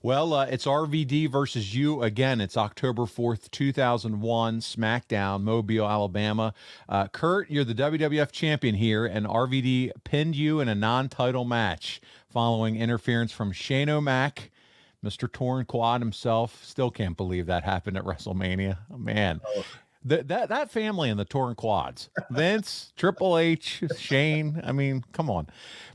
Well, it's RVD versus you again. It's October 4th, 2001, SmackDown, Mobile, Alabama. Kurt, you're the WWF champion here, and RVD pinned you in a non-title match following interference from Shane O'Mac, Mr. Torn Quad himself. Still can't believe that happened at WrestleMania. Oh, man. That family in the Torn Quads, Vince, Triple H, Shane. I mean, come on.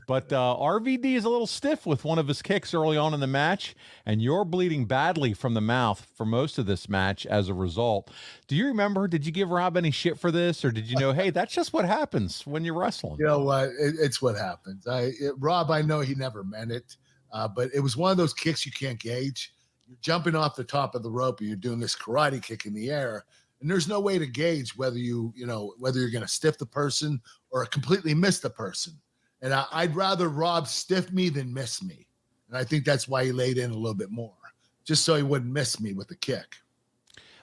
But RVD is a little stiff with one of his kicks early on in the match, and you're bleeding badly from the mouth for most of this match as a result. Do you remember? Did you give Rob any shit for this, or did you know, hey, that's just what happens when you're wrestling? You know what? It's what happens. Rob, I know he never meant it, but it was one of those kicks you can't gauge. You're jumping off the top of the rope, and you're doing this karate kick in the air. And there's no way to gauge whether whether you're going to stiff the person or completely miss the person. And I'd rather Rob stiff me than miss me. And I think that's why he laid in a little bit more, just so he wouldn't miss me with the kick.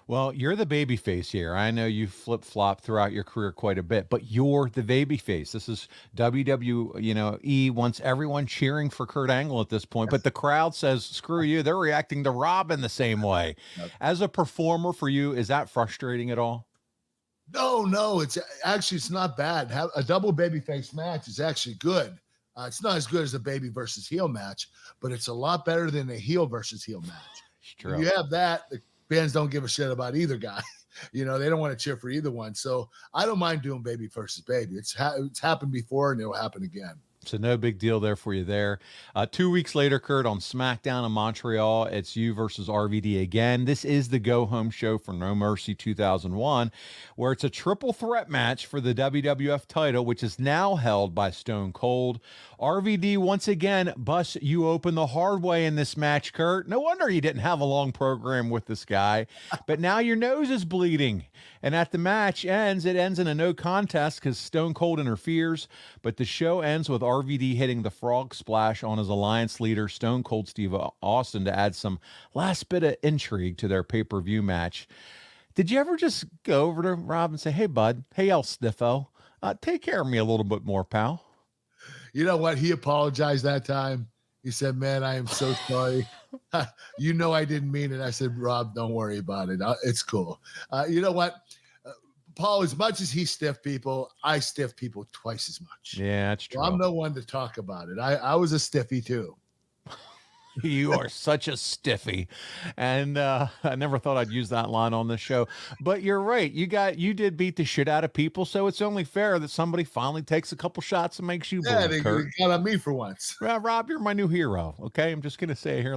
Well, you're the baby face here. I know you flip-flop throughout your career quite a bit, but you're the baby face. This is WWE wants everyone cheering for Kurt Angle at this point, but the crowd says, screw you. They're reacting to Rob in the same way. As a performer for you, is that frustrating at all? No, it's not bad. A double babyface match is actually good. It's not as good as a baby versus heel match, but it's a lot better than a heel versus heel match. True. You have that, the fans don't give a shit about either guy. They don't want to cheer for either one. So I don't mind doing baby versus baby. It's happened before, and it'll happen again. So no big deal there for you there. 2 weeks later, Kurt, on SmackDown in Montreal, it's you versus RVD again. This is the go-home show for No Mercy 2001, where it's a triple threat match for the WWF title, which is now held by Stone Cold. RVD once again busts you open the hard way in this match, Kurt. No wonder you didn't have a long program with this guy. But now your nose is bleeding. And at the match ends, it ends in a no contest because Stone Cold interferes. But the show ends with RVD hitting the frog splash on his alliance leader, Stone Cold Steve Austin, to add some last bit of intrigue to their pay-per-view match. Did you ever just go over to Rob and say, hey, bud, hey, El Stiffo, take care of me a little bit more, pal? You know what? He apologized that time. He said, man, I am so sorry. I didn't mean it. I said, Rob, don't worry about it. It's cool. You know what? Paul, as much as he stiff people, I stiff people twice as much. Yeah, that's true. Well, I'm no one to talk about it. I was a stiffy too. You are such a stiffy. And I never thought I'd use that line on the show. But you're right. You did beat the shit out of people, so it's only fair that somebody finally takes a couple shots and makes you bleed, They got on me for once. Rob, you're my new hero. Okay, I'm just going to say it here.